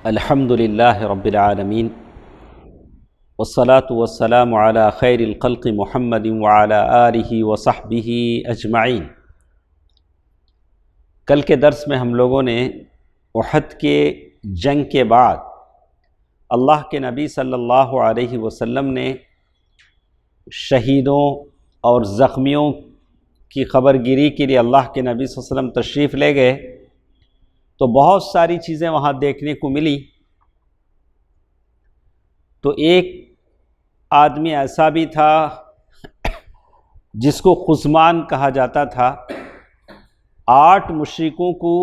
الحمد للہ رب العالمین والصلاة والسلام علی خیر الخلق محمد وعلی آلہ وصحبہ اجمعین۔ کل کے درس میں ہم لوگوں نے احد کے جنگ کے بعد اللہ کے نبی صلی اللہ علیہ وسلم نے شہیدوں اور زخمیوں کی خبر گیری کے لیے اللہ کے نبی صلی اللہ علیہ وسلم تشریف لے گئے تو بہت ساری چیزیں وہاں دیکھنے کو ملی۔ تو ایک آدمی ایسا بھی تھا جس کو خزمان کہا جاتا تھا، 8 مشرکوں کو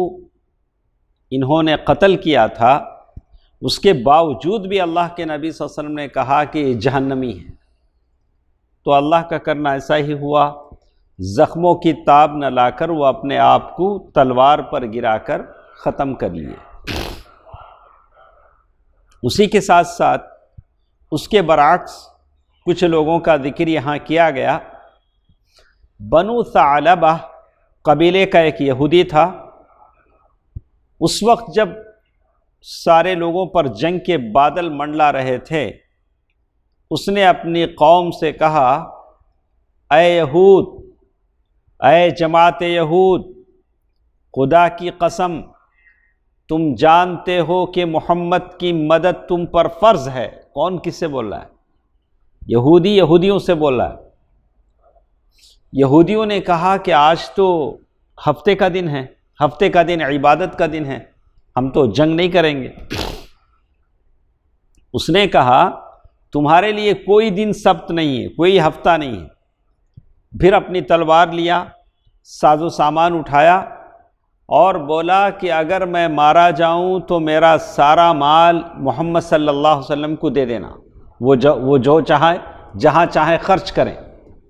انہوں نے قتل کیا تھا، اس کے باوجود بھی اللہ کے نبی صلی اللہ علیہ وسلم نے کہا کہ یہ جہنمی ہے۔ تو اللہ کا کرنا ایسا ہی ہوا، زخموں کی تاب نہ لا کر وہ اپنے آپ کو تلوار پر گرا کر ختم کر لیے۔ اسی کے ساتھ ساتھ اس کے برعکس کچھ لوگوں کا ذکر یہاں کیا گیا۔ بنو ثعلبہ قبیلے کا ایک یہودی تھا۔ اس وقت جب سارے لوگوں پر جنگ کے بادل منڈلا رہے تھے، اس نے اپنی قوم سے کہا، اے یہود، اے جماعت یہود، خدا کی قسم تم جانتے ہو کہ محمد کی مدد تم پر فرض ہے۔ کون کس سے بول رہا ہے؟ یہودی یہودیوں سے بول رہا ہے۔ یہودیوں نے کہا کہ آج تو ہفتے کا دن ہے، ہفتے کا دن عبادت کا دن ہے، ہم تو جنگ نہیں کریں گے۔ اس نے کہا تمہارے لیے کوئی دن سبت نہیں ہے، کوئی ہفتہ نہیں ہے۔ پھر اپنی تلوار لیا، ساز و سامان اٹھایا اور بولا کہ اگر میں مارا جاؤں تو میرا سارا مال محمد صلی اللہ علیہ وسلم کو دے دینا، وہ جو چاہے جہاں چاہے خرچ کریں۔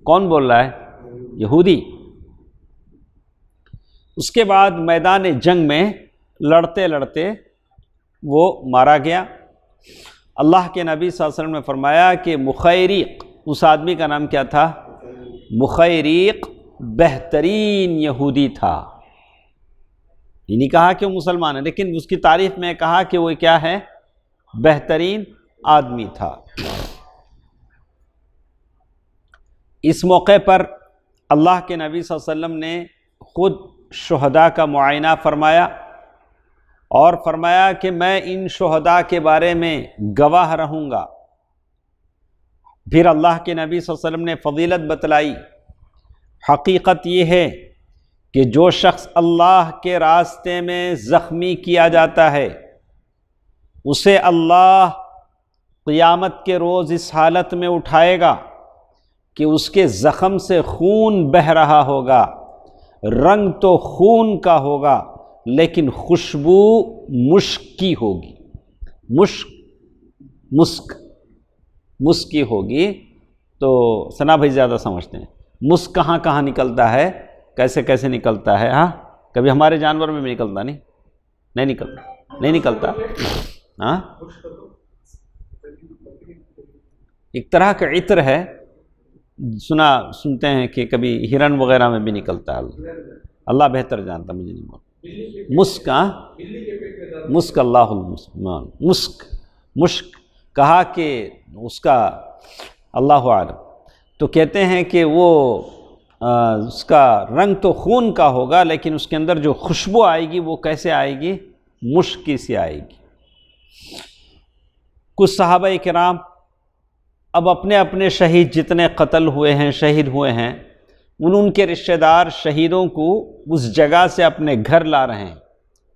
کون بول رہا ہے؟ یہودی۔ اس کے بعد میدان جنگ میں لڑتے لڑتے وہ مارا گیا۔ اللہ کے نبی صلی اللہ علیہ وسلم نے فرمایا کہ مخیریق، اس آدمی کا نام کیا تھا؟ مخیریق بہترین یہودی تھا۔ یہ نہیں کہا کہ وہ مسلمان ہے، لیکن اس کی تعریف میں کہا کہ وہ کیا ہے؟ بہترین آدمی تھا۔ اس موقع پر اللہ کے نبی صلی اللہ علیہ وسلم نے خود شہداء کا معائنہ فرمایا اور فرمایا کہ میں ان شہداء کے بارے میں گواہ رہوں گا۔ پھر اللہ کے نبی صلی اللہ علیہ وسلم نے فضیلت بتلائی۔ حقیقت یہ ہے کہ جو شخص اللہ کے راستے میں زخمی کیا جاتا ہے، اسے اللہ قیامت کے روز اس حالت میں اٹھائے گا کہ اس کے زخم سے خون بہہ رہا ہوگا، رنگ تو خون کا ہوگا لیکن خوشبو مشک کی ہوگی۔ مسک کی ہوگی۔ تو ثنا بھائی زیادہ سمجھتے ہیں مسک کہاں کہاں نکلتا ہے، کیسے کیسے نکلتا ہے۔ ہاں، کبھی ہمارے جانور میں بھی نکلتا نہیں نکلتا ہاں، ایک طرح کا عطر ہے، سنتے ہیں کہ کبھی ہرن وغیرہ میں بھی نکلتا ہے۔ اللہ بہتر جانتا، مجھے نہیں معلوم۔ مسک، مسک، اللہ المسلمان، مشک کہا کہ اس کا اللہ عالم۔ تو کہتے ہیں کہ وہ اس کا رنگ تو خون کا ہوگا لیکن اس کے اندر جو خوشبو آئے گی وہ کیسے آئے گی؟ مشک کی سی آئے گی۔ کچھ صحابہ کرام اب اپنے اپنے شہید جتنے قتل ہوئے ہیں، شہید ہوئے ہیں، ان کے رشتہ دار شہیدوں کو اس جگہ سے اپنے گھر لا رہے ہیں،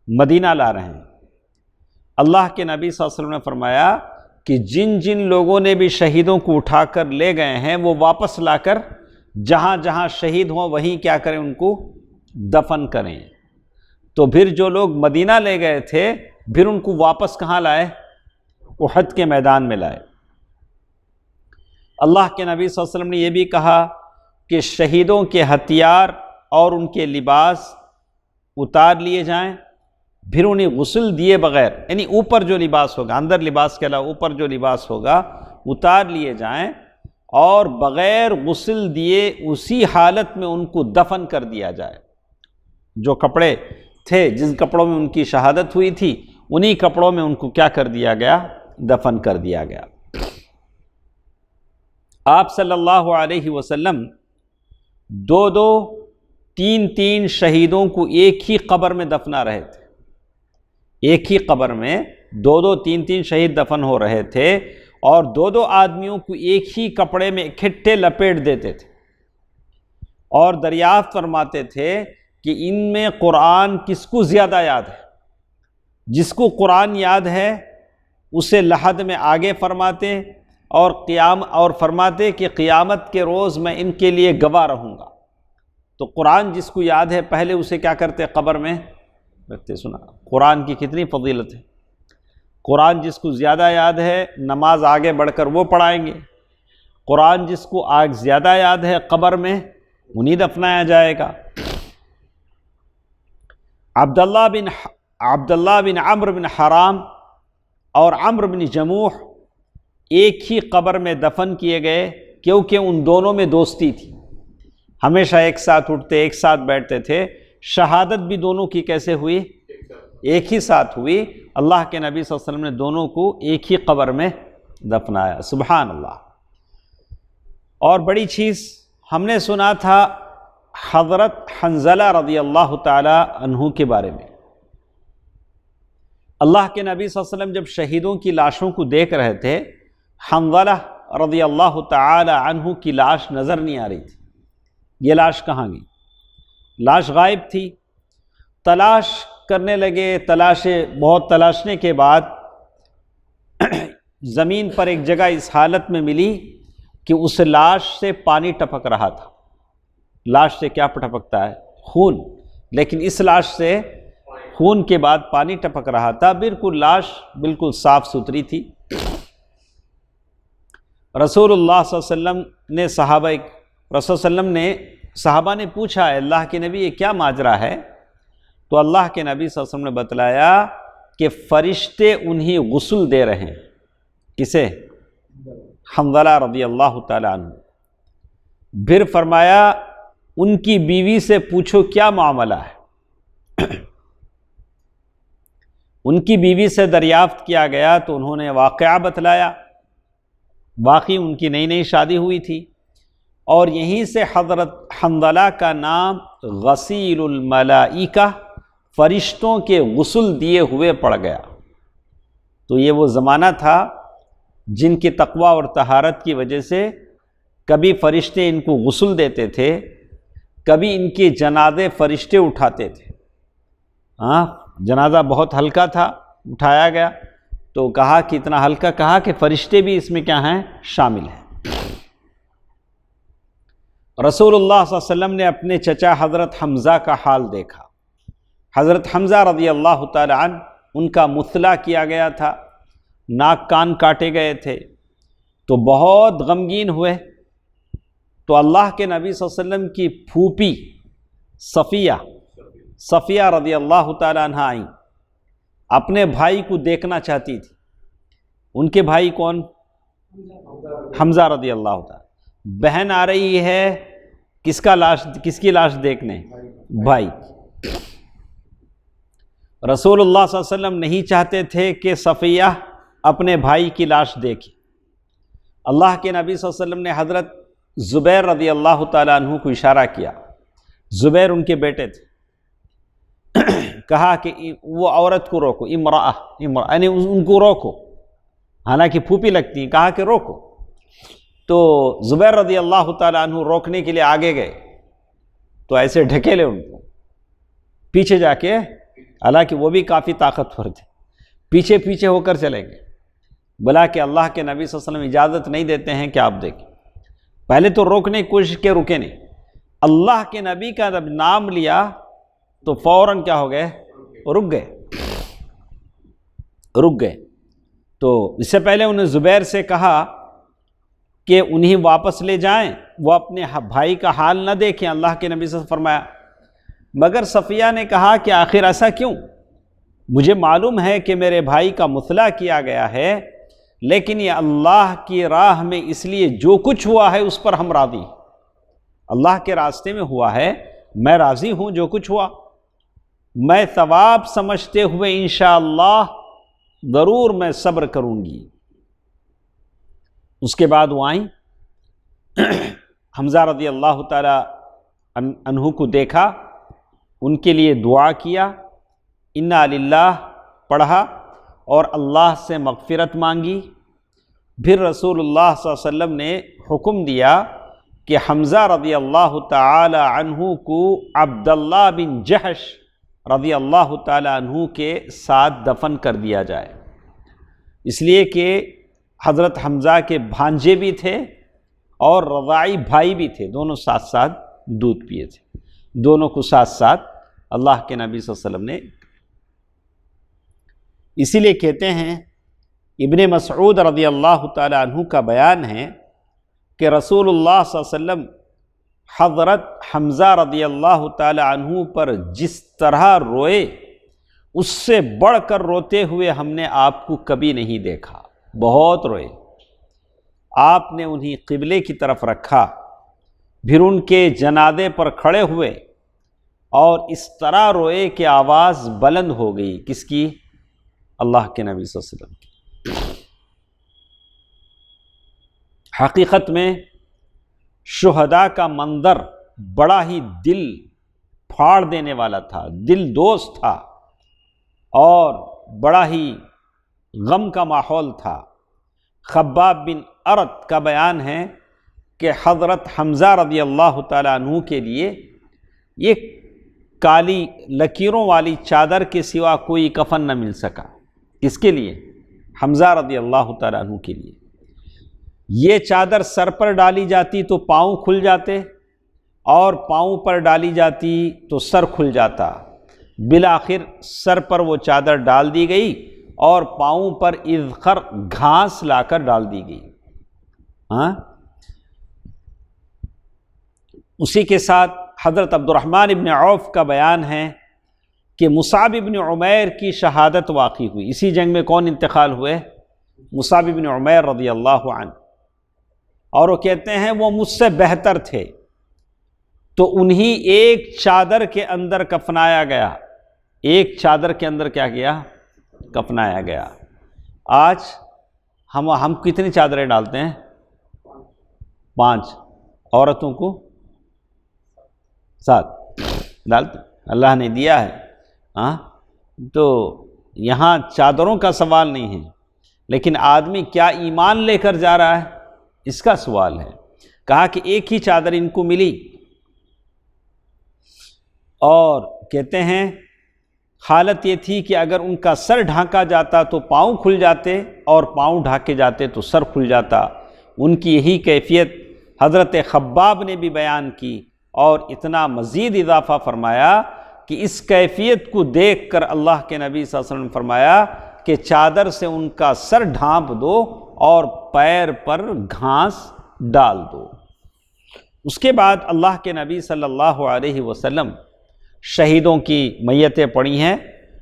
مدینہ لا رہے ہیں۔ اللہ کے نبی صلی اللہ علیہ وسلم نے فرمایا کہ جن جن لوگوں نے بھی شہیدوں کو اٹھا کر لے گئے ہیں وہ واپس لا کر جہاں جہاں شہید ہوں وہیں کیا کریں؟ ان کو دفن کریں۔ تو پھر جو لوگ مدینہ لے گئے تھے پھر ان کو واپس کہاں لائے؟ احد کے میدان میں لائے۔ اللہ کے نبی صلی اللہ علیہ وسلم نے یہ بھی کہا کہ شہیدوں کے ہتھیار اور ان کے لباس اتار لیے جائیں، پھر انہیں غسل دیے بغیر، یعنی اوپر جو لباس ہوگا، اندر لباس کے علاوہ اوپر جو لباس ہوگا اتار لیے جائیں اور بغیر غسل دیے اسی حالت میں ان کو دفن کر دیا جائے۔ جو کپڑے تھے، جن کپڑوں میں ان کی شہادت ہوئی تھی، انہی کپڑوں میں ان کو کیا کر دیا گیا؟ دفن کر دیا گیا۔ آپ صلی اللہ علیہ وسلم دو دو تین تین شہیدوں کو ایک ہی قبر میں دفنا رہے تھے، ایک ہی قبر میں دو دو تین تین شہید دفن ہو رہے تھے، اور دو دو آدمیوں کو ایک ہی کپڑے میں اکٹھے لپیٹ دیتے تھے، اور دریافت فرماتے تھے کہ ان میں قرآن کس کو زیادہ یاد ہے؟ جس کو قرآن یاد ہے اسے لحد میں آگے فرماتے، اور فرماتے کہ قیامت کے روز میں ان کے لیے گواہ رہوں گا۔ تو قرآن جس کو یاد ہے پہلے اسے کیا کرتے؟ قبر میں رکھتے۔ سنا قرآن کی کتنی فضیلت ہے۔ قرآن جس کو زیادہ یاد ہے نماز آگے بڑھ کر وہ پڑھائیں گے، قرآن جس کو زیادہ یاد ہے قبر میں انہیں دفنایا جائے گا۔ عبداللہ بن عمرو بن حرام اور عمرو بن جموح ایک ہی قبر میں دفن کیے گئے، کیونکہ ان دونوں میں دوستی تھی، ہمیشہ ایک ساتھ اٹھتے ایک ساتھ بیٹھتے تھے۔ شہادت بھی دونوں کی کیسے ہوئی؟ ایک ہی ساتھ ہوئی۔ اللہ کے نبی صلی اللہ علیہ وسلم نے دونوں کو ایک ہی قبر میں دفنایا۔ سبحان اللہ۔ اور بڑی چیز ہم نے سنا تھا حضرت حنظلہ رضی اللہ تعالی عنہ کے بارے میں۔ اللہ کے نبی صلی اللہ علیہ وسلم جب شہیدوں کی لاشوں کو دیکھ رہے تھے، حنظلہ رضی اللہ تعالی عنہ کی لاش نظر نہیں آ رہی تھی۔ یہ لاش کہاں گئی؟ لاش غائب تھی۔ تلاش کرنے لگے، بہت تلاشنے کے بعد زمین پر ایک جگہ اس حالت میں ملی کہ اس لاش سے پانی ٹپک رہا تھا۔ لاش سے کیا ٹپکتا ہے؟ خون، لیکن اس لاش سے خون کے بعد پانی ٹپک رہا تھا۔ لاش بالکل صاف ستھری تھی۔ رسول اللہ صلی اللہ علیہ وسلم نے صحابہ نے پوچھا، اللہ کے نبی یہ کیا ماجرا ہے؟ تو اللہ کے نبی صلی اللہ علیہ وسلم نے بتلایا کہ فرشتے انہیں غسل دے رہے ہیں۔ کسے؟ حنظلہ رضی اللہ تعالی عنہ۔ پھر فرمایا ان کی بیوی سے پوچھو کیا معاملہ ہے۔ ان کی بیوی سے دریافت کیا گیا تو انہوں نے واقعہ بتلایا۔ واقعی ان کی نئی نئی شادی ہوئی تھی، اور یہیں سے حضرت حنظلہ کا نام غسیل الملائکہ، فرشتوں کے غسل دیے ہوئے پڑ گیا۔ تو یہ وہ زمانہ تھا جن کی تقوی اور طہارت کی وجہ سے کبھی فرشتے ان کو غسل دیتے تھے، کبھی ان کے جنازے فرشتے اٹھاتے تھے۔ جنازہ بہت ہلکا تھا، اٹھایا گیا تو کہا کہ اتنا ہلکا، کہا کہ فرشتے بھی اس میں کیا ہیں؟ شامل ہیں۔ رسول اللہ صلی اللہ علیہ وسلم نے اپنے چچا حضرت حمزہ کا حال دیکھا۔ حضرت حمزہ رضی اللہ تعالی عنہ، ان کا مثلا کیا گیا تھا، ناک کان کاٹے گئے تھے، تو بہت غمگین ہوئے۔ تو اللہ کے نبی صلی اللہ علیہ وسلم کی پھوپھی صفیہ رضی اللہ تعالی عنہ آئیں، اپنے بھائی کو دیکھنا چاہتی تھی۔ ان کے بھائی کون؟ حمزہ رضی اللہ تعالی۔ بہن آ رہی ہے کس کی لاش دیکھنے؟ بھائی۔ رسول اللہ صلی اللہ علیہ وسلم نہیں چاہتے تھے کہ صفیہ اپنے بھائی کی لاش دیکھے۔ اللہ کے نبی صلی اللہ علیہ وسلم نے حضرت زبیر رضی اللہ تعالیٰ عنہ کو اشارہ کیا۔ زبیر ان کے بیٹے تھے۔ کہا کہ وہ عورت کو روکو، امرأہ یعنی ان کو روکو، حالانکہ پھوپھی لگتی ہیں، کہا کہ روکو۔ تو زبیر رضی اللہ تعالیٰ عنہ روکنے کے لیے آگے گئے تو ایسے ڈھکیلے ان کو پیچھے جا کے، حالانکہ وہ بھی کافی طاقتور تھے، پیچھے پیچھے ہو کر چلیں گے، بلا کہ اللہ کے نبی صلی اللہ علیہ وسلم اجازت نہیں دیتے ہیں کہ آپ دیکھیں۔ پہلے تو روکنے کی کوشش کے، رکے نہیں۔ اللہ کے نبی کا جب نام لیا تو فوراً کیا ہو گئے؟ رک گئے۔ تو اس سے پہلے انہیں زبیر سے کہا کہ انہیں واپس لے جائیں، وہ اپنے بھائی کا حال نہ دیکھیں۔ اللہ کے نبی سے فرمایا، مگر صفیہ نے کہا کہ آخر ایسا کیوں؟ مجھے معلوم ہے کہ میرے بھائی کا مثلا کیا گیا ہے، لیکن یہ اللہ کی راہ میں اس لیے جو کچھ ہوا ہے اس پر ہم راضی ہیں۔ اللہ کے راستے میں ہوا ہے، میں راضی ہوں جو کچھ ہوا۔ میں ثواب سمجھتے ہوئے انشاءاللہ ضرور میں صبر کروں گی۔ اس کے بعد وہ آئیں، حمزہ رضی اللہ تعالی عنہ کو دیکھا، ان کے لیے دعا کیا، انا للہ پڑھا اور اللہ سے مغفرت مانگی۔ پھر رسول اللہ صلی اللہ علیہ وسلم نے حکم دیا کہ حمزہ رضی اللہ تعالی عنہ کو عبداللہ بن جحش رضی اللہ تعالی عنہ کے ساتھ دفن کر دیا جائے، اس لیے کہ حضرت حمزہ کے بھانجے بھی تھے اور رضاعی بھائی بھی تھے، دونوں ساتھ ساتھ دودھ پیے تھے، دونوں کو ساتھ ساتھ اللہ کے نبی صلی اللہ علیہ وسلم نے۔ اسی لیے کہتے ہیں، ابن مسعود رضی اللہ تعالی عنہ کا بیان ہے کہ رسول اللہ صلی اللہ علیہ وسلم حضرت حمزہ رضی اللہ تعالی عنہ پر جس طرح روئے، اس سے بڑھ کر روتے ہوئے ہم نے آپ کو کبھی نہیں دیکھا، بہت روئے۔ آپ نے انہیں قبلے کی طرف رکھا، پھر ان کے جنازے پر کھڑے ہوئے اور اس طرح روئے کہ آواز بلند ہو گئی۔ کس کی؟ اللہ کے نبی صلی اللہ علیہ وسلم کی۔ حقیقت میں شہداء کا منظر بڑا ہی دل پھاڑ دینے والا تھا، دل دوست تھا اور بڑا ہی غم کا ماحول تھا۔ خباب بن ارت کا بیان ہے کہ حضرت حمزہ رضی اللہ تعالیٰ عنہ کے لیے یہ کالی لکیروں والی چادر کے سوا کوئی کفن نہ مل سکا۔ کس کے لیے؟ حمزہ رضی اللہ تعالیٰ عنہ کے لیے۔ یہ چادر سر پر ڈالی جاتی تو پاؤں کھل جاتے، اور پاؤں پر ڈالی جاتی تو سر کھل جاتا۔ بالآخر سر پر وہ چادر ڈال دی گئی اور پاؤں پر اذخر گھاس لا کر ڈال دی گئی۔ اسی کے ساتھ حضرت عبد الرحمن ابن عوف کا بیان ہے کہ مصعب ابن عمیر کی شہادت واقع ہوئی۔ اسی جنگ میں کون انتقال ہوئے؟ مصعب ابن عمیر رضی اللہ عنہ، اور وہ کہتے ہیں وہ مجھ سے بہتر تھے، تو انہی ایک چادر کے اندر کفنایا گیا، ایک چادر کے اندر کیا گیا؟ کفنایا گیا۔ آج ہم کتنی چادریں ڈالتے ہیں؟ 5، عورتوں کو 7 ڈالتے، اللہ نے دیا ہے۔ تو یہاں چادروں کا سوال نہیں ہے، لیکن آدمی کیا ایمان لے کر جا رہا ہے، اس کا سوال ہے۔ کہا کہ ایک ہی چادر ان کو ملی، اور کہتے ہیں حالت یہ تھی کہ اگر ان کا سر ڈھانکا جاتا تو پاؤں کھل جاتے، اور پاؤں ڈھانکے جاتے تو سر کھل جاتا۔ ان کی یہی کیفیت حضرت خباب نے بھی بیان کی، اور اتنا مزید اضافہ فرمایا کہ اس کیفیت کو دیکھ کر اللہ کے نبی صلی اللہ علیہ وسلم نے فرمایا کہ چادر سے ان کا سر ڈھانپ دو اور پیر پر گھاس ڈال دو۔ اس کے بعد اللہ کے نبی صلی اللہ علیہ وسلم شہیدوں کی میتیں پڑھی ہیں۔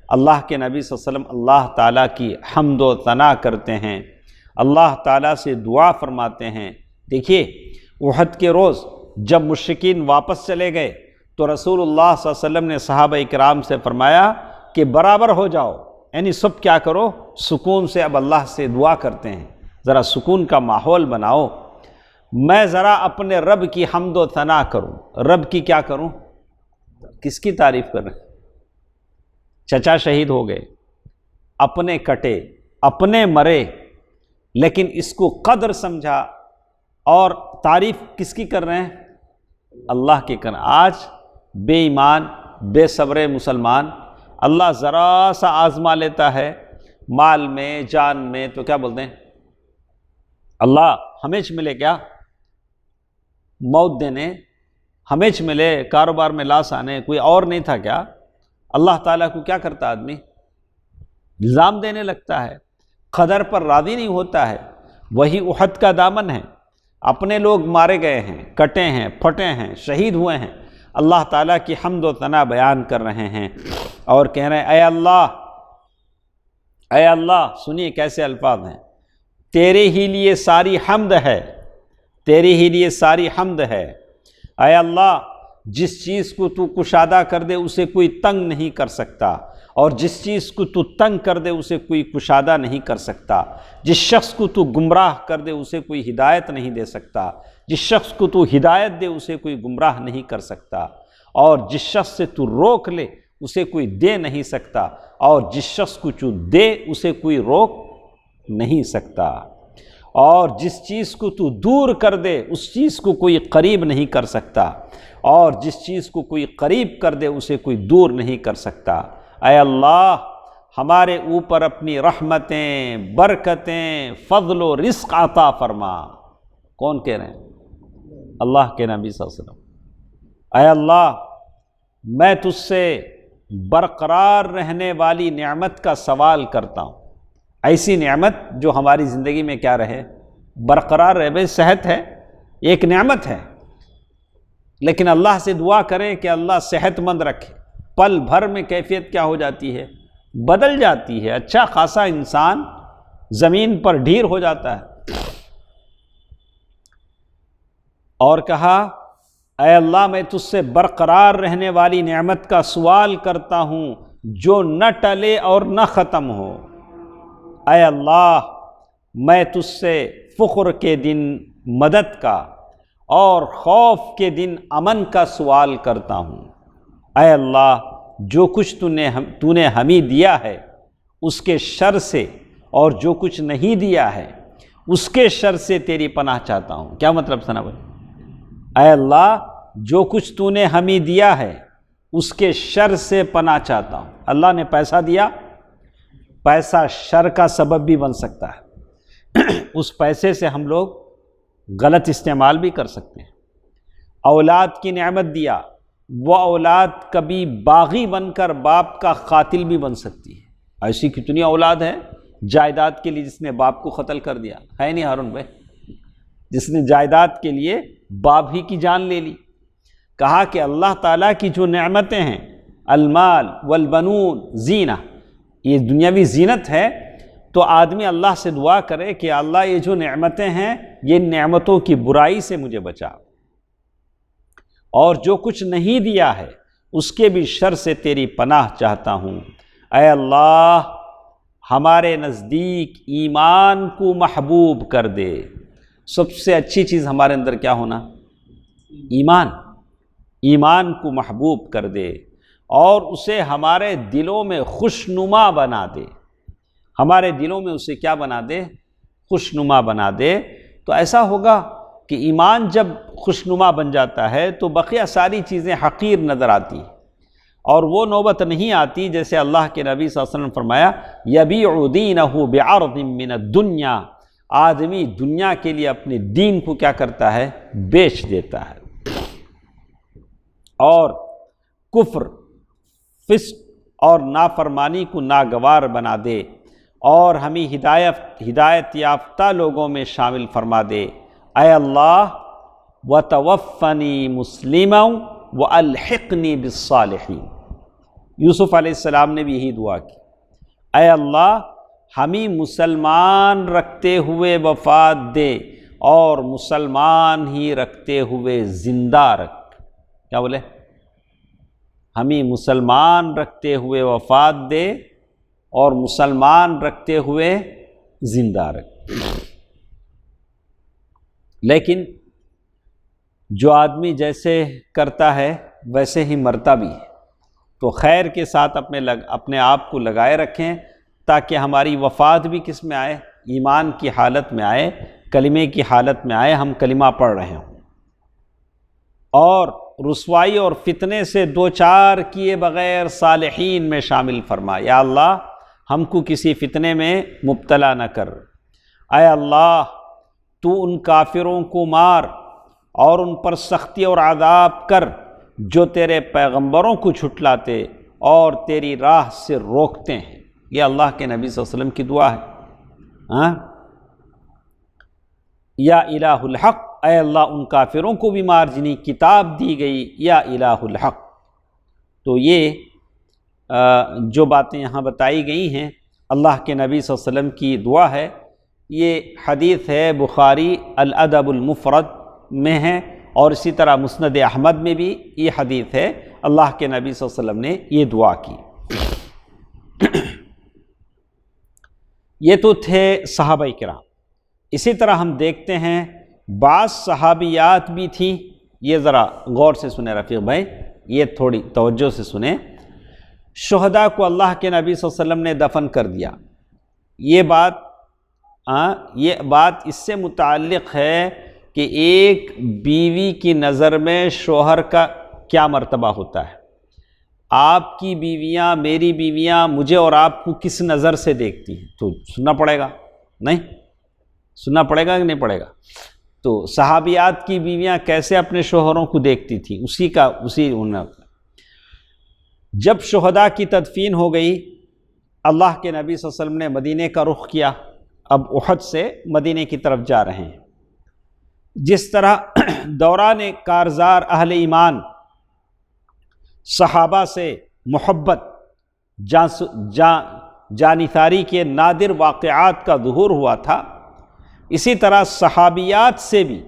اللہ کے نبی صلی اللہ علیہ وسلم اللہ تعالیٰ کی حمد و ثنا کرتے ہیں، اللہ تعالیٰ سے دعا فرماتے ہیں۔ دیکھیے احد کے روز جب مشرکین واپس چلے گئے تو رسول اللہ صلی اللہ علیہ وسلم نے صحابہ کرام سے فرمایا کہ برابر ہو جاؤ، یعنی سب کیا کرو، سکون سے اب اللہ سے دعا کرتے ہیں، ذرا سکون کا ماحول بناؤ، میں ذرا اپنے رب کی حمد و ثنا کروں۔ رب کی کیا کروں؟ کس کی تعریف کر رہے ہیں؟ چچا شہید ہو گئے، اپنے کٹے، اپنے مرے، لیکن اس کو قدر سمجھا، اور تعریف کس کی کر رہے ہیں؟ اللہ کی کر۔ آج بے ایمان بے صبر مسلمان اللہ ذرا سا آزما لیتا ہے مال میں جان میں تو کیا بولتے ہیں؟ اللہ ہمیش ملے کیا؟ موت دینے، ہمیش ملے، کاروبار میں لاس آنے، کوئی اور نہیں تھا کیا؟ اللہ تعالیٰ کو کیا کرتا آدمی؟ الزام دینے لگتا ہے، قدر پر راضی نہیں ہوتا ہے۔ وہی احد کا دامن ہے، اپنے لوگ مارے گئے ہیں، کٹے ہیں، پھٹے ہیں، شہید ہوئے ہیں، اللہ تعالیٰ کی حمد و ثنا بیان کر رہے ہیں اور کہہ رہے ہیں اے اللہ، اے اللہ، سنیے کیسے الفاظ ہیں، تیرے ہی لیے ساری حمد ہے، تیرے ہی لیے ساری حمد ہے۔ اے اللہ، جس چیز کو تو کشادہ کر دے اسے کوئی تنگ نہیں کر سکتا، اور جس چیز کو تو تنگ کر دے اسے کوئی کشادہ نہیں کر سکتا، جس شخص کو تو گمراہ کر دے اسے کوئی ہدایت نہیں دے سکتا، جس شخص کو تو ہدایت دے اسے کوئی گمراہ نہیں کر سکتا، اور جس شخص سے تو روک لے اسے کوئی دے نہیں سکتا، اور جس شخص کو تو دے اسے کوئی روک نہیں سکتا، اور جس چیز کو تو دور کر دے اس چیز کو کوئی قریب نہیں کر سکتا، اور جس چیز کو کوئی قریب کر دے اسے کوئی دور نہیں کر سکتا۔ اے اللہ ہمارے اوپر اپنی رحمتیں، برکتیں، فضل و رزق عطا فرما۔ کون کہہ رہے ہیں؟ اللہ کے نبی صلی اللہ علیہ وسلم۔ اے اللہ میں تجھ سے برقرار رہنے والی نعمت کا سوال کرتا ہوں، ایسی نعمت جو ہماری زندگی میں کیا رہے، برقرار رہے۔ بھئی صحت ہے، ایک نعمت ہے، لیکن اللہ سے دعا کریں کہ اللہ صحت مند رکھے۔ پل بھر میں کیفیت کیا ہو جاتی ہے، بدل جاتی ہے، اچھا خاصا انسان زمین پر ڈھیر ہو جاتا ہے۔ اور کہا اے اللہ میں تجھ سے برقرار رہنے والی نعمت کا سوال کرتا ہوں جو نہ ٹلے اور نہ ختم ہو۔ اے اللہ میں تجھ سے فخر کے دن مدد کا اور خوف کے دن امن کا سوال کرتا ہوں۔ اے اللہ جو کچھ تو نے ہمیں دیا ہے اس کے شر سے، اور جو کچھ نہیں دیا ہے اس کے شر سے تیری پناہ چاہتا ہوں۔ کیا مطلب سنا بھائی؟ اے اللہ جو کچھ تو نے ہمیں دیا ہے اس کے شر سے پناہ چاہتا ہوں۔ اللہ نے پیسہ دیا، پیسہ شر کا سبب بھی بن سکتا ہے، اس پیسے سے ہم لوگ غلط استعمال بھی کر سکتے ہیں۔ اولاد کی نعمت دیا، وہ اولاد کبھی باغی بن کر باپ کا قاتل بھی بن سکتی ہے۔ ایسی کتنی اولاد ہے جائیداد کے لیے جس نے باپ کو قتل کر دیا ہے، نہیں ہارون بھائی؟ جس نے جائیداد کے لیے باپ ہی کی جان لے لی۔ کہا کہ اللہ تعالیٰ کی جو نعمتیں ہیں، المال والبنون زینہ، یہ دنیاوی زینت ہے، تو آدمی اللہ سے دعا کرے کہ اللہ یہ جو نعمتیں ہیں یہ نعمتوں کی برائی سے مجھے بچا، اور جو کچھ نہیں دیا ہے اس کے بھی شر سے تیری پناہ چاہتا ہوں۔ اے اللہ ہمارے نزدیک ایمان کو محبوب کر دے۔ سب سے اچھی چیز ہمارے اندر کیا ہونا؟ ایمان۔ ایمان کو محبوب کر دے اور اسے ہمارے دلوں میں خوشنما بنا دے۔ ہمارے دلوں میں اسے کیا بنا دے؟ خوشنما بنا دے۔ تو ایسا ہوگا کہ ایمان جب خوشنما بن جاتا ہے تو بقیہ ساری چیزیں حقیر نظر آتی ہیں، اور وہ نوبت نہیں آتی جیسے اللہ کے نبی صلی اللہ علیہ وسلم نے فرمایا یبیع دینہ بعرض من الدنیا، آدمی دنیا کے لیے اپنے دین کو کیا کرتا ہے؟ بیچ دیتا ہے، اور کفر، فسق اور نافرمانی کو ناگوار بنا دے، اور ہمیں ہدایت یافتہ لوگوں میں شامل فرما دے۔ اے اللہ وتوفنی مسلما والحقنی بالصالحین۔ یوسف علیہ السلام نے بھی یہی دعا کی، اے اللہ ہمیں مسلمان رکھتے ہوئے وفات دے اور مسلمان ہی رکھتے ہوئے زندہ رکھ۔ کیا بولے؟ ہمیں مسلمان رکھتے ہوئے وفات دے اور مسلمان رکھتے ہوئے زندہ رکھ۔ لیکن جو آدمی جیسے کرتا ہے ویسے ہی مرتا بھی ہے، تو خیر کے ساتھ اپنے آپ کو لگائے رکھیں تاکہ ہماری وفات بھی کس میں آئے؟ ایمان کی حالت میں آئے، کلمے کی حالت میں آئے، ہم کلمہ پڑھ رہے ہوں، اور رسوائی اور فتنے سے دوچار کیے بغیر صالحین میں شامل فرما۔ یا اللہ ہم کو کسی فتنے میں مبتلا نہ کر۔ اے اللہ تو ان کافروں کو مار اور ان پر سختی اور عذاب کر جو تیرے پیغمبروں کو جھٹلاتے اور تیری راہ سے روکتے ہیں۔ یہ اللہ کے نبی صلی اللہ علیہ وسلم کی دعا ہے۔ یا الہ الحق، اے اللہ ان کافروں کو بھی مار جنہیں کتاب دی گئی، یا الہ الحق۔ تو یہ جو باتیں یہاں بتائی گئی ہیں اللہ کے نبی صلی اللہ علیہ وسلم کی دعا ہے، یہ حدیث ہے بخاری الادب المفرد میں ہے، اور اسی طرح مسند احمد میں بھی یہ حدیث ہے، اللہ کے نبی صلی اللہ علیہ وسلم نے یہ دعا کی۔ یہ تو تھے صحابہ کرام۔ اسی طرح ہم دیکھتے ہیں بعض صحابیات بھی تھیں، یہ ذرا غور سے سنیں رفیق بھائی، یہ تھوڑی توجہ سے سنیں۔ شہداء کو اللہ کے نبی صلی اللہ علیہ وسلم نے دفن کر دیا، یہ بات اس سے متعلق ہے کہ ایک بیوی کی نظر میں شوہر کا کیا مرتبہ ہوتا ہے۔ آپ کی بیویاں، میری بیویاں مجھے اور آپ کو کس نظر سے دیکھتی ہیں، تو سننا پڑے گا، نہیں سننا پڑے گا کہ نہیں پڑے گا؟ تو صحابیات کی بیویاں کیسے اپنے شوہروں کو دیکھتی تھیں، جب شہداء کی تدفین ہو گئی، اللہ کے نبی صلی اللہ علیہ وسلم نے مدینے کا رخ کیا، اب احد سے مدینے کی طرف جا رہے ہیں۔ جس طرح دوران کارزار اہل ایمان صحابہ سے محبت، جانثاری کے نادر واقعات کا ظہور ہوا تھا، اسی طرح صحابیات سے بھی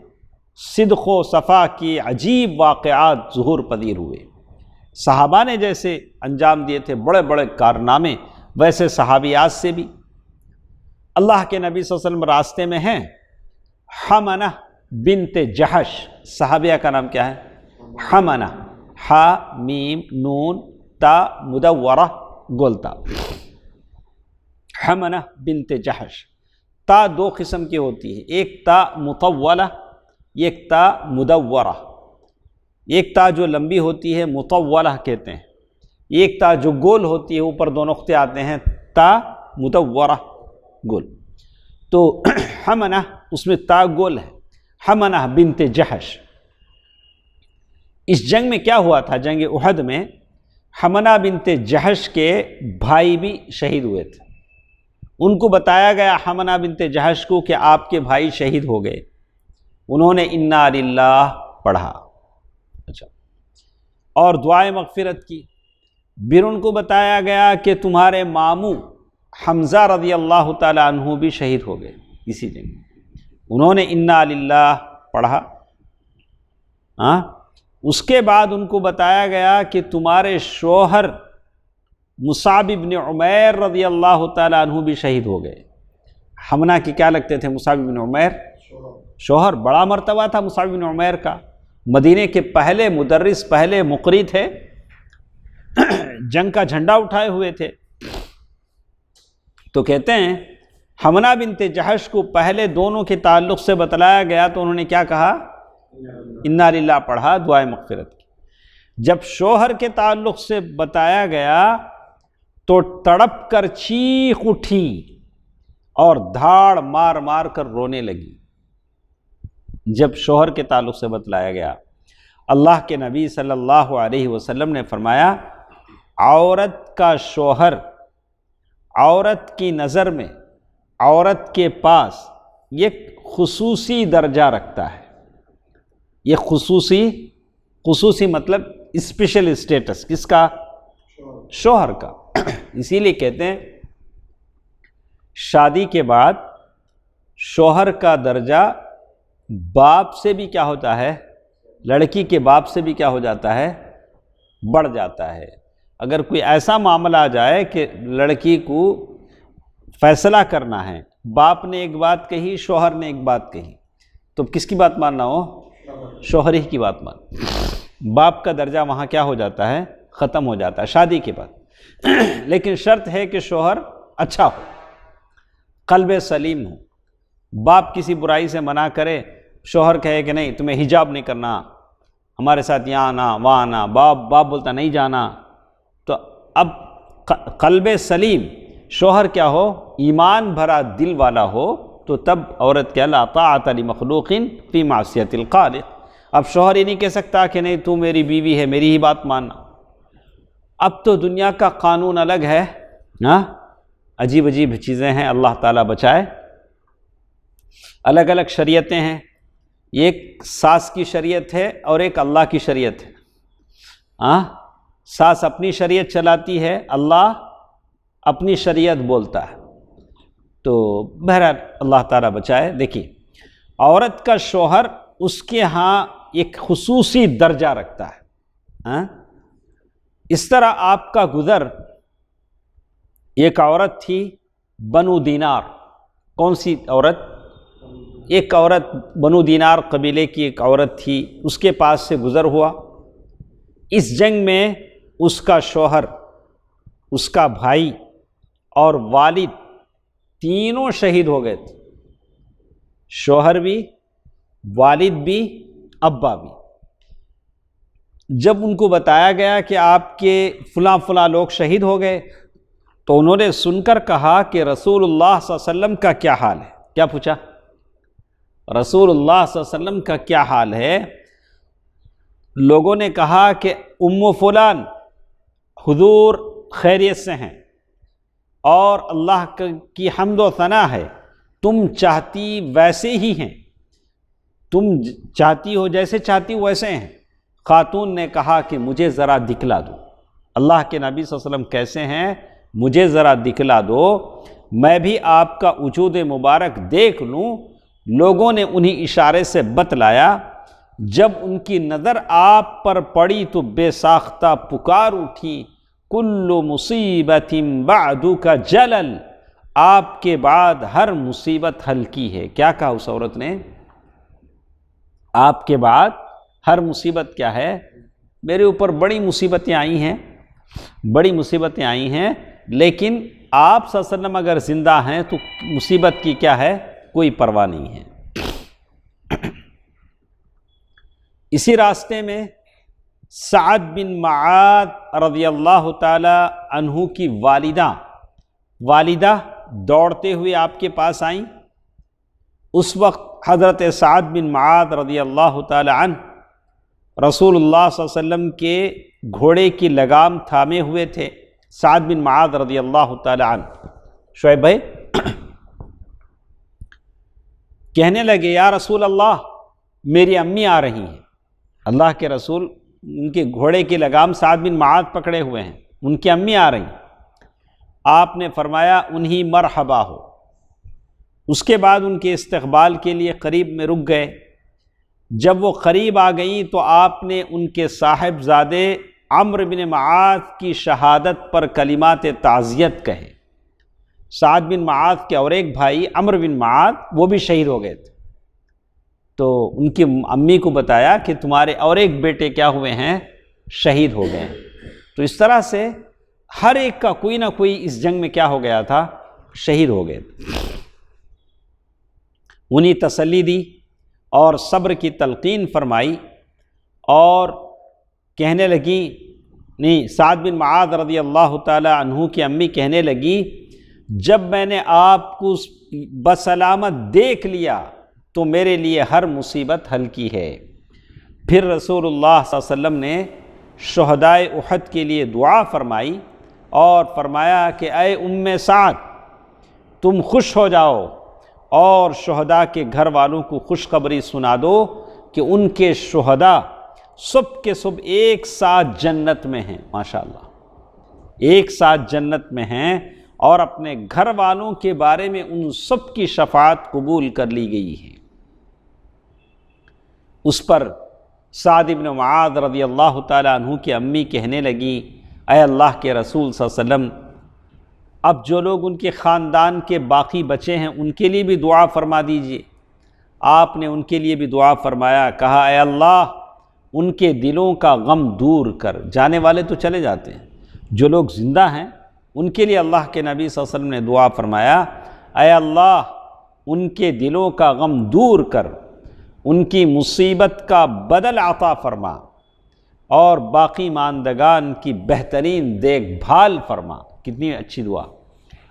صدق و صفا کی عجیب واقعات ظہور پذیر ہوئے۔ صحابہ نے جیسے انجام دیے تھے بڑے بڑے کارنامے، ویسے صحابیات سے بھی۔ اللہ کے نبی صلی اللہ علیہ وسلم راستے میں ہیں، حمنہ بنت جحش، صحابیہ کا نام کیا ہے؟ حمنہ، ہا میم نون تا مدورہ گولتا، حمنہ بنت جحش۔ تا دو قسم کی ہوتی ہے، ایک تا مطولہ، ایک تا مدورہ۔ ایک تا جو لمبی ہوتی ہے مطولہ کہتے ہیں، ایک تا جو گول ہوتی ہے اوپر دو نقطے آتے ہیں، تا مدورہ گول۔ تو حمنہ اس میں تا گول ہے، حمنہ بنت جحش۔ اس جنگ میں کیا ہوا تھا؟ جنگ احد میں حمنہ بنت جحش کے بھائی بھی شہید ہوئے تھے۔ ان کو بتایا گیا حمنہ بنت جحش کو کہ آپ کے بھائی شہید ہو گئے، انہوں نے انا للہ پڑھا، اچھا، اور دعائے مغفرت کی۔ پھر ان کو بتایا گیا کہ تمہارے ماموں حمزہ رضی اللہ تعالی عنہ بھی شہید ہو گئے اسی جنگ میں، انہوں نے انا للہ پڑھا۔ اس کے بعد ان کو بتایا گیا کہ تمہارے شوہر مصعب بن عمیر رضی اللہ تعالیٰ عنہ بھی شہید ہو گئے۔ حمنہ کی کیا لگتے تھے؟ مصعب بن عمیر شوہر، بڑا مرتبہ تھا مصعب بن عمیر کا، مدینے کے پہلے مدرس، پہلے مقری تھے، جنگ کا جھنڈا اٹھائے ہوئے تھے۔ تو کہتے ہیں حمنہ بنت جحش کو پہلے دونوں کے تعلق سے بتلایا گیا تو انہوں نے کیا کہا؟ انا للہ پڑھا، دعائے مغفرت کی۔ جب شوہر کے تعلق سے بتایا گیا تو تڑپ کر چیخ اٹھی اور دھاڑ مار مار کر رونے لگی۔ جب شوہر کے تعلق سے بتلایا گیا، اللہ کے نبی صلی اللہ علیہ وسلم نے فرمایا عورت کا شوہر عورت کی نظر میں، عورت کے پاس یہ خصوصی درجہ رکھتا ہے۔ یہ خصوصی مطلب اسپیشل اسٹیٹس کس کا؟ شوہر کا۔ اسی لیے کہتے ہیں شادی کے بعد شوہر کا درجہ باپ سے بھی کیا ہوتا ہے؟ لڑکی کے باپ سے بھی کیا ہو جاتا ہے؟ بڑھ جاتا ہے۔ اگر کوئی ایسا معاملہ آ جائے کہ لڑکی کو فیصلہ کرنا ہے، باپ نے ایک بات کہی، شوہر نے ایک بات کہی، تو کس کی بات ماننا ہو؟ شوہر ہی کی بات مان۔ باپ کا درجہ وہاں کیا ہو جاتا ہے؟ ختم ہو جاتا ہے شادی کے بعد۔ لیکن شرط ہے کہ شوہر اچھا ہو، قلب سلیم ہو۔ باپ کسی برائی سے منع کرے، شوہر کہے کہ نہیں تمہیں حجاب نہیں کرنا، ہمارے ساتھ یہاں آنا وہاں آنا، باپ بولتا نہیں جانا، تو اب قلب سلیم شوہر کیا ہو؟ ایمان بھرا دل والا ہو، تو تب عورت کیا؟ لا طاعت لمخلوق فی معصیت الخالق۔ اب شوہر یہ نہیں کہہ سکتا کہ نہیں تو میری بیوی ہے میری ہی بات ماننا۔ اب تو دنیا کا قانون الگ ہے، عجیب عجیب چیزیں ہیں، اللہ تعالیٰ بچائے۔ الگ الگ شریعتیں ہیں، ایک ساس کی شریعت ہے اور ایک اللہ کی شریعت ہے۔ ساس اپنی شریعت چلاتی ہے، اللہ اپنی شریعت بولتا ہے۔ تو بہرحال اللہ تعالیٰ بچائے۔ دیکھیے عورت کا شوہر اس کے ہاں ایک خصوصی درجہ رکھتا ہے۔ اس طرح آپ کا گزر ایک عورت تھی بنو دینار. کون سی عورت؟ ایک عورت بنو دینار قبیلے کی ایک عورت تھی، اس کے پاس سے گزر ہوا. اس جنگ میں اس کا شوہر، اس کا بھائی اور والد تینوں شہید ہو گئے تھے. شوہر بھی، والد بھی، ابا بھی. جب ان کو بتایا گیا کہ آپ کے فلاں فلاں لوگ شہید ہو گئے تو انہوں نے سن کر کہا کہ رسول اللہ صلی اللہ علیہ وسلم کا کیا حال ہے؟ کیا پوچھا؟ رسول اللہ صلی اللہ علیہ وسلم کا کیا حال ہے؟ لوگوں نے کہا کہ ام فلان حضور خیریت سے ہیں اور اللہ کی حمد و ثنا ہے، تم چاہتی ویسے ہی ہیں، تم چاہتی ہو جیسے چاہتی ہو ویسے ہیں. خاتون نے کہا کہ مجھے ذرا دکھلا دو، اللہ کے نبی صلی اللہ علیہ وسلم کیسے ہیں مجھے ذرا دکھلا دو، میں بھی آپ کا وجود مبارک دیکھ لوں. لوگوں نے انہی اشارے سے بتلایا. جب ان کی نظر آپ پر پڑی تو بے ساختہ پکار اٹھی، کل مصیبت بعدک جلل، آپ کے بعد ہر مصیبت ہلکی ہے. کیا کہا اس عورت نے؟ آپ کے بعد ہر مصیبت کیا ہے؟ میرے اوپر بڑی مصیبتیں آئی ہیں، بڑی مصیبتیں آئی ہیں، لیکن آپ صلی اللہ علیہ وسلم اگر زندہ ہیں تو مصیبت کی کیا ہے؟ کوئی پرواہ نہیں ہے. اسی راستے میں سعد بن معاذ رضی اللہ تعالی عنہ کی والدہ دوڑتے ہوئے آپ کے پاس آئیں. اس وقت حضرت سعد بن معاذ رضی اللہ تعالی عنہ رسول اللہ صلی اللہ علیہ وسلم کے گھوڑے کی لگام تھامے ہوئے تھے. سعد بن معاذ رضی اللہ تعالی عنہ شعیب بھائی کہنے لگے یا رسول اللہ میری امی آ رہی ہیں. اللہ کے رسول ان کے گھوڑے کی لگام سعد بن معاذ پکڑے ہوئے ہیں، ان کی امی آ رہی ہیں. آپ نے فرمایا انہی مرحبا ہو. اس کے بعد ان کے استقبال کے لیے قریب میں رک گئے. جب وہ قریب آ گئیں تو آپ نے ان کے صاحبزادے عمرو بن معاذ کی شہادت پر کلمات تعزیت کہے. سعد بن معاذ کے اور ایک بھائی عمرو بن معاذ وہ بھی شہید ہو گئے تھے. تو ان کی امی کو بتایا کہ تمہارے اور ایک بیٹے کیا ہوئے ہیں؟ شہید ہو گئے ہیں. تو اس طرح سے ہر ایک کا کوئی نہ کوئی اس جنگ میں کیا ہو گیا تھا؟ شہید ہو گئے تھے. انہیں تسلی دی اور صبر کی تلقین فرمائی اور کہنے لگی، نہیں سعد بن معاذ رضی اللہ تعالی عنہ کی امی کہنے لگی جب میں نے آپ کو بسلامت دیکھ لیا تو میرے لیے ہر مصیبت ہلکی ہے. پھر رسول اللہ صلی اللہ علیہ وسلم نے شہدائے احد کے لیے دعا فرمائی اور فرمایا کہ اے ام سعد تم خوش ہو جاؤ اور شہداء کے گھر والوں کو خوشخبری سنا دو کہ ان کے شہداء صبح کے صبح ایک ساتھ جنت میں ہیں. ماشاءاللہ ایک ساتھ جنت میں ہیں اور اپنے گھر والوں کے بارے میں ان سب کی شفاعت قبول کر لی گئی ہے. اس پر سعد بن معاذ رضی اللہ تعالی عنہ کی امی کہنے لگی اے اللہ کے رسول صلی اللہ علیہ وسلم اب جو لوگ ان کے خاندان کے باقی بچے ہیں ان کے لیے بھی دعا فرما دیجئے. آپ نے ان کے لیے بھی دعا فرمایا، کہا اے اللہ ان کے دلوں کا غم دور کر. جانے والے تو چلے جاتے ہیں، جو لوگ زندہ ہیں ان کے لیے اللہ کے نبی صلی اللہ علیہ وسلم نے دعا فرمایا اے اللہ ان کے دلوں کا غم دور کر، ان کی مصیبت کا بدل عطا فرما اور باقی ماندگان کی بہترین دیکھ بھال فرما. کتنی اچھی دعا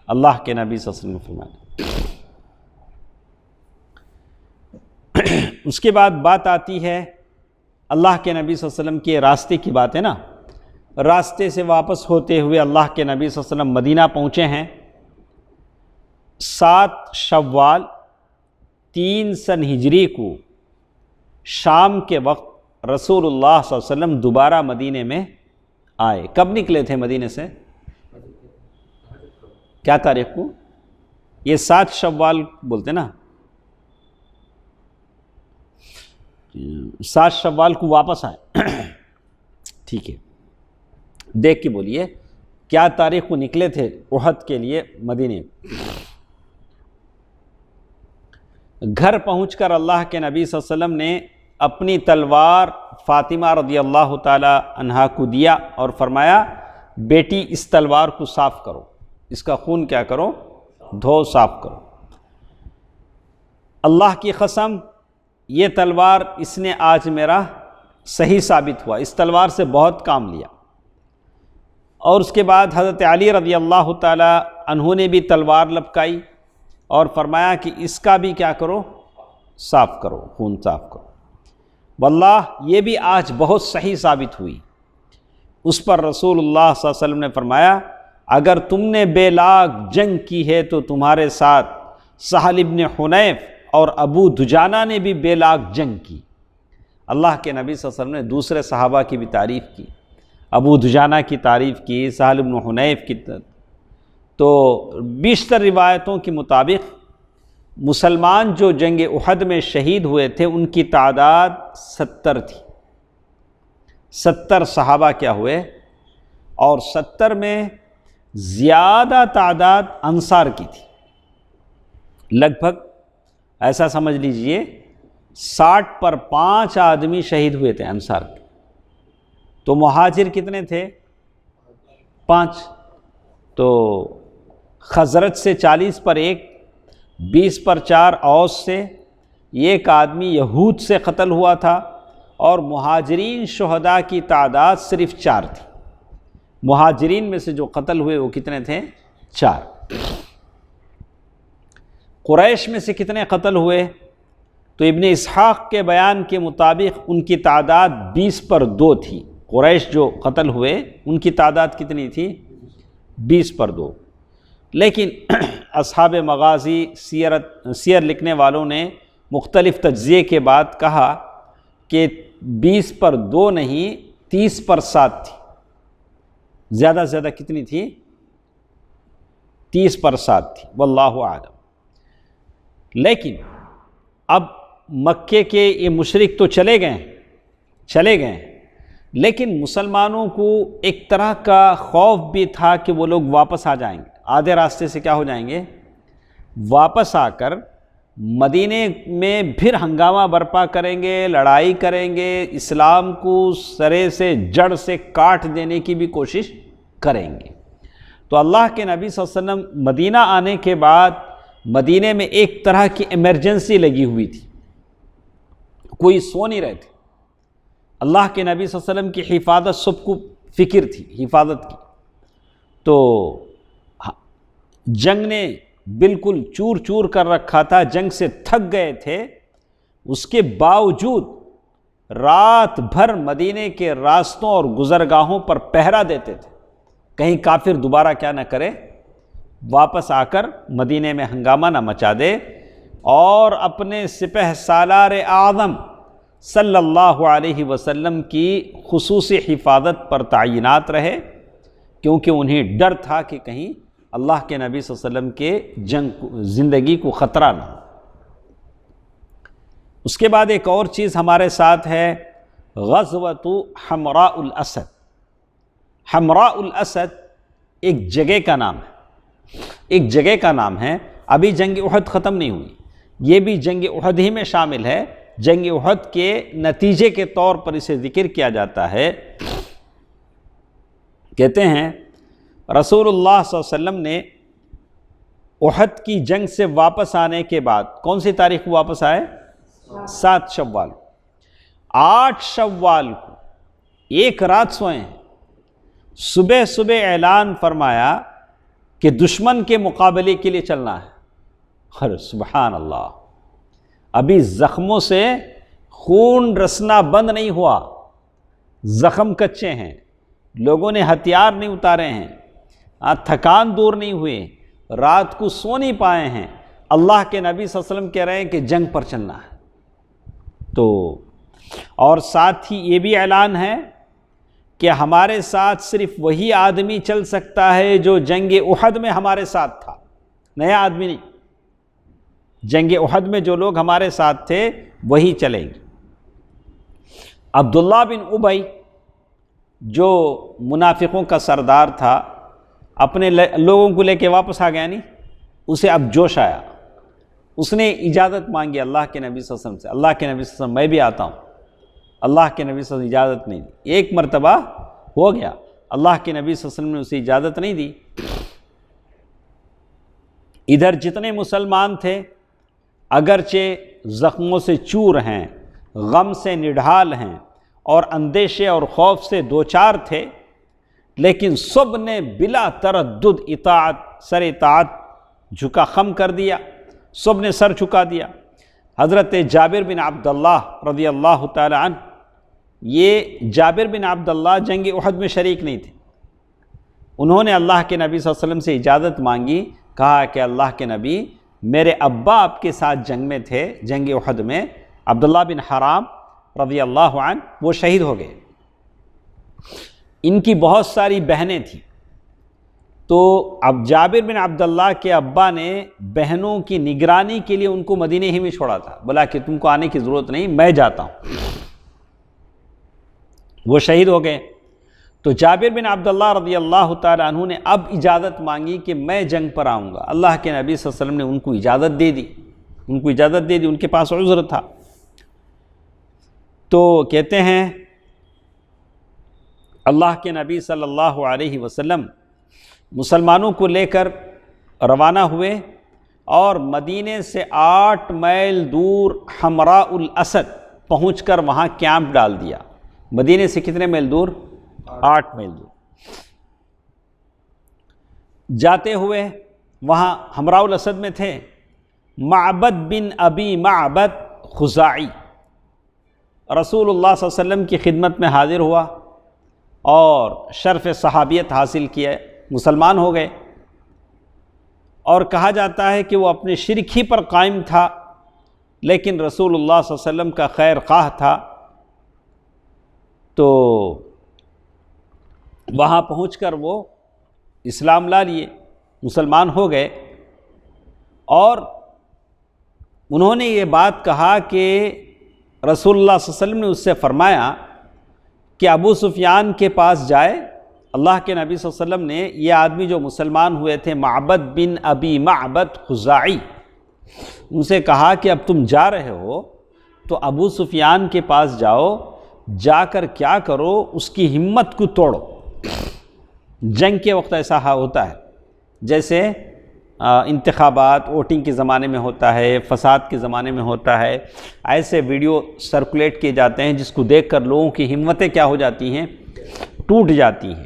اللہ کے نبی صلی اللہ علیہ وسلم نے فرمائی. اس کے بعد بات آتی ہے اللہ کے نبی صلی اللہ علیہ وسلم کے راستے کی بات ہے نا. راستے سے واپس ہوتے ہوئے اللہ کے نبی صلی اللہ علیہ وسلم مدینہ پہنچے ہیں. 7 شوال 3 سن ہجری کو شام کے وقت رسول اللہ صلی اللہ علیہ وسلم دوبارہ مدینے میں آئے. کب نکلے تھے مدینے سے؟ کیا تاریخ کو؟ یہ 7 شوال بولتے نا، 7 شوال کو واپس آئے. ٹھیک ہے دیکھ کے بولیے. کیا تاریخ کو نکلے تھے احد کے لیے مدینے. گھر پہنچ کر اللہ کے نبی صلی اللہ علیہ وسلم نے اپنی تلوار فاطمہ رضی اللہ تعالی عنہا کو دیا اور فرمایا بیٹی اس تلوار کو صاف کرو، اس کا خون کیا کرو، دھو صاف کرو. اللہ کی قسم یہ تلوار اس نے آج میرا صحیح ثابت ہوا، اس تلوار سے بہت کام لیا. اور اس کے بعد حضرت علی رضی اللہ تعالی عنہ نے بھی تلوار لپکائی اور فرمایا کہ اس کا بھی کیا کرو، صاف کرو، خون صاف کرو. واللہ یہ بھی آج بہت صحیح ثابت ہوئی. اس پر رسول اللہ صلی اللہ علیہ وسلم نے فرمایا اگر تم نے بے لاگ جنگ کی ہے تو تمہارے ساتھ سہل ابن حنیف اور ابو دجانہ نے بھی بے لاگ جنگ کی. اللہ کے نبی صلی اللہ علیہ وسلم نے دوسرے صحابہ کی بھی تعریف کی، ابو دجانہ کی تعریف کی، سہل ابن حنیف کی. تو بیشتر روایتوں کے مطابق مسلمان جو جنگ احد میں شہید ہوئے تھے ان کی تعداد 70 تھی. 70 صحابہ کیا ہوئے، اور 70 میں زیادہ تعداد انصار کی تھی. لگ بھگ ایسا سمجھ لیجئے 60 پر 5 آدمی شہید ہوئے تھے انصار کے. تو مہاجر کتنے تھے، 5. تو خزرج سے 40 پر 1، 20 پر 4 اوس سے. ایک آدمی یہود سے قتل ہوا تھا، اور مہاجرین شہداء کی تعداد صرف 4 تھی. مہاجرین میں سے جو قتل ہوئے وہ کتنے تھے، 4. قریش میں سے کتنے قتل ہوئے، تو ابن اسحاق کے بیان کے مطابق ان کی تعداد 20 پر 2 تھی. قریش جو قتل ہوئے ان کی تعداد کتنی تھی، 20 پر 2. لیکن اصحاب مغازی سیر لکھنے والوں نے مختلف تجزیے کے بعد کہا کہ 20 پر 2 نہیں، 30 پر 7 تھی. زیادہ سے زیادہ کتنی تھی، 30 پر 7 تھی، واللہ اعلم. لیکن اب مکے کے یہ مشرک تو چلے گئے، لیکن مسلمانوں کو ایک طرح کا خوف بھی تھا کہ وہ لوگ واپس آ جائیں گے، آدھے راستے سے کیا ہو جائیں گے، واپس آ کر مدینے میں پھر ہنگامہ برپا کریں گے، لڑائی کریں گے، اسلام کو سرے سے جڑ سے کاٹ دینے کی بھی کوشش کریں گے. تو اللہ کے نبی صلی اللہ علیہ وسلم مدینہ آنے کے بعد مدینے میں ایک طرح کی ایمرجنسی لگی ہوئی تھی، کوئی سو نہیں رہے تھے. اللہ کے نبی صلی اللہ علیہ وسلم کی حفاظت سب کو فکر تھی، حفاظت کی. تو جنگ نے بالکل چور چور کر رکھا تھا، جنگ سے تھک گئے تھے. اس کے باوجود رات بھر مدینے کے راستوں اور گزرگاہوں پر پہرا دیتے تھے، کہیں کافر دوبارہ کیا نہ کرے، واپس آ کر مدینے میں ہنگامہ نہ مچا دے. اور اپنے سپہ سالار اعظم صلی اللہ علیہ وسلم کی خصوصی حفاظت پر تعینات رہے، کیونکہ انہیں ڈر تھا کہ کہیں اللہ کے نبی صلی اللہ علیہ وسلم کے زندگی کو خطرہ نہ ہو. اس کے بعد ایک اور چیز ہمارے ساتھ ہے، غزوۃ حمراء الاسد. حمراء الاسد ایک جگہ کا نام ہے. ابھی جنگ احد ختم نہیں ہوئی، یہ بھی جنگ احد ہی میں شامل ہے. جنگ احد کے نتیجے کے طور پر اسے ذکر کیا جاتا ہے. کہتے ہیں رسول اللہ صلی اللہ علیہ وسلم نے احد کی جنگ سے واپس آنے کے بعد، کون سی تاریخ کو واپس آئے، 7 شوال. 8 شوال کو ایک رات سوئے ہیں، صبح اعلان فرمایا کہ دشمن کے مقابلے کے لیے چلنا ہے. سبحان اللہ، ابھی زخموں سے خون رسنا بند نہیں ہوا، زخم کچے ہیں، لوگوں نے ہتھیار نہیں اتارے ہیں، تھکان دور نہیں ہوئے، رات کو سو نہیں پائے ہیں. اللہ کے نبی صلی اللہ علیہ وسلم کہہ رہے ہیں کہ جنگ پر چلنا ہے. تو اور ساتھ ہی یہ بھی اعلان ہے کہ ہمارے ساتھ صرف وہی آدمی چل سکتا ہے جو جنگ احد میں ہمارے ساتھ تھا، نیا آدمی نہیں. جنگ احد میں جو لوگ ہمارے ساتھ تھے وہی چلیں گے. عبداللہ بن ابی جو منافقوں کا سردار تھا، اپنے لوگوں کو لے کے واپس آ گیا نہیں، اسے اب جوش آیا، اس نے اجازت مانگی اللہ کے نبی صلی اللہ علیہ وسلم سے، اللہ کے نبی صلی اللہ علیہ وسلم میں بھی آتا ہوں۔ اللہ کے نبی صلی اللہ علیہ وسلم اجازت نہیں دی، ایک مرتبہ ہو گیا، اللہ کے نبی صلی اللہ علیہ وسلم نے اسے اجازت نہیں دی۔ ادھر جتنے مسلمان تھے اگرچہ زخموں سے چور ہیں، غم سے نڈھال ہیں اور اندیشے اور خوف سے دوچار تھے، لیکن سب نے بلا تردد سر اطاعت جھکا خم کر دیا، سب نے سر جھکا دیا۔ حضرت جابر بن عبداللہ رضی اللہ تعالی عنہ، یہ جابر بن عبداللہ جنگ احد میں شریک نہیں تھے، انہوں نے اللہ کے نبی صلی اللہ علیہ وسلم سے اجازت مانگی، کہا کہ اللہ کے نبی میرے ابا آپ کے ساتھ جنگ میں تھے، جنگ احد میں، عبداللہ بن حرام رضی اللہ عنہ، وہ شہید ہو گئے۔ ان کی بہت ساری بہنیں تھیں، تو اب جابر بن عبداللہ کے ابا نے بہنوں کی نگرانی کے لیے ان کو مدینے ہی میں چھوڑا تھا، بولا کہ تم کو آنے کی ضرورت نہیں، میں جاتا ہوں۔ وہ شہید ہو گئے، تو جابر بن عبداللہ رضی اللہ تعالی عنہ نے اب اجازت مانگی کہ میں جنگ پر آؤں گا۔ اللہ کے نبی صلی اللہ علیہ وسلم نے ان کو اجازت دے دی، ان کے پاس عذر تھا۔ تو کہتے ہیں اللہ کے نبی صلی اللہ علیہ وسلم مسلمانوں کو لے کر روانہ ہوئے اور مدینے سے 8 میل دور حمراء الاسد پہنچ کر وہاں کیمپ ڈال دیا۔ مدینے سے کتنے میل دور؟ 8 میل دور۔ جاتے ہوئے وہاں حمراء الاسد میں تھے معبد بن ابی معبد خزاعی، رسول اللہ صلی اللہ علیہ وسلم کی خدمت میں حاضر ہوا اور شرف صحابیت حاصل کیا، مسلمان ہو گئے، اور کہا جاتا ہے کہ وہ اپنے شرک ہی پر قائم تھا، لیکن رسول اللہ صلی اللہ علیہ وسلم کا خیر خواہ تھا، تو وہاں پہنچ کر وہ اسلام لا لیے، مسلمان ہو گئے، اور انہوں نے یہ بات کہا کہ رسول اللہ صلی اللہ علیہ وسلم نے اس سے فرمایا کہ ابو سفیان کے پاس جائے۔ اللہ کے نبی صلی اللہ علیہ وسلم نے یہ آدمی جو مسلمان ہوئے تھے معبد بن ابی معبد خزاعی، ان سے کہا کہ اب تم جا رہے ہو تو ابو سفیان کے پاس جاؤ، جا کر کیا کرو، اس کی ہمت کو توڑو۔ جنگ کے وقت ایسا ہوتا ہے، جیسے انتخابات ووٹنگ کے زمانے میں ہوتا ہے، فساد کے زمانے میں ہوتا ہے، ایسے ویڈیو سرکولیٹ کیے جاتے ہیں جس کو دیکھ کر لوگوں کی ہمتیں کیا ہو جاتی ہیں، ٹوٹ جاتی ہیں۔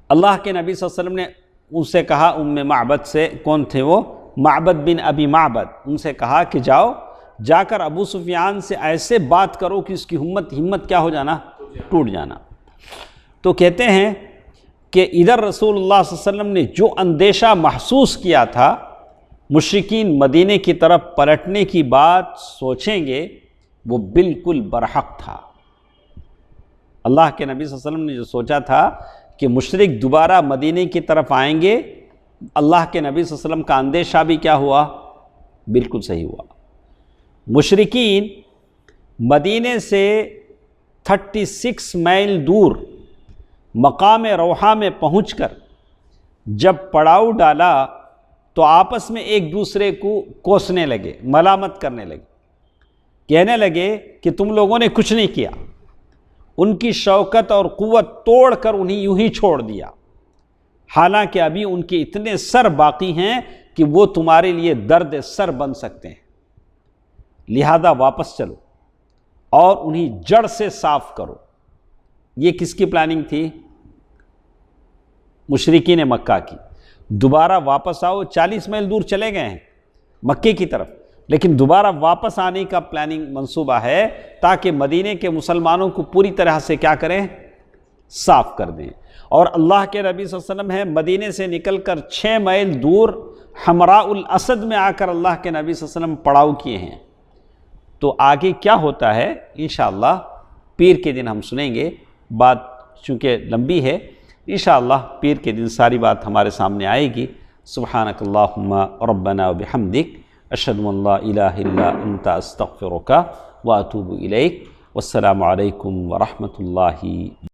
اللہ کے نبی صلی اللہ علیہ وسلم نے ان سے کہا، معبد سے، کون تھے وہ؟ معبد بن ابی معبد، ان سے کہا کہ جاؤ، جا کر ابو سفیان سے ایسے بات کرو کہ اس کی ہمت کیا ہو جانا، ٹوٹ جانا۔ تو کہتے ہیں کہ ادھر رسول اللہ صلی اللہ علیہ وسلم نے جو اندیشہ محسوس کیا تھا مشرکین مدینے کی طرف پلٹنے کی بات سوچیں گے، وہ بالکل برحق تھا۔ اللہ کے نبی صلی اللہ علیہ وسلم نے جو سوچا تھا کہ مشرک دوبارہ مدینے کی طرف آئیں گے، اللہ کے نبی صلی اللہ علیہ وسلم کا اندیشہ بھی کیا ہوا، بالکل صحیح ہوا۔ مشرکین مدینے سے 36 میل دور مقام روحہ میں پہنچ کر جب پڑاؤ ڈالا تو آپس میں ایک دوسرے کو کوسنے لگے، ملامت کرنے لگے، کہنے لگے کہ تم لوگوں نے کچھ نہیں کیا، ان کی شوکت اور قوت توڑ کر انہیں یوں ہی چھوڑ دیا، حالانکہ ابھی ان کے اتنے سر باقی ہیں کہ وہ تمہارے لیے درد سر بن سکتے ہیں، لہذا واپس چلو اور انہیں جڑ سے صاف کرو۔ یہ کس کی پلاننگ تھی؟ مشرکین مکہ کی۔ دوبارہ واپس آؤ، 40 میل دور چلے گئے ہیں مکے کی طرف، لیکن دوبارہ واپس آنے کا پلاننگ منصوبہ ہے تاکہ مدینے کے مسلمانوں کو پوری طرح سے کیا کریں، صاف کر دیں۔ اور اللہ کے نبی صلی اللہ علیہ وسلم ہے مدینے سے نکل کر 6 میل دور حمراء الاسد میں آ کر اللہ کے نبی صلی اللہ علیہ وسلم پڑاؤ کیے ہیں۔ تو آگے کیا ہوتا ہے انشاءاللہ پیر کے دن ہم سنیں گے، بات چونکہ لمبی ہے، انشاءاللہ پیر کے دن ساری بات ہمارے سامنے آئے گی۔ سبحانک اللہم ربنا و بحمدک، اشہد ان لا الہ الا انت استغفرک و اتوب الیک، والسلام علیکم ورحمۃ اللہ۔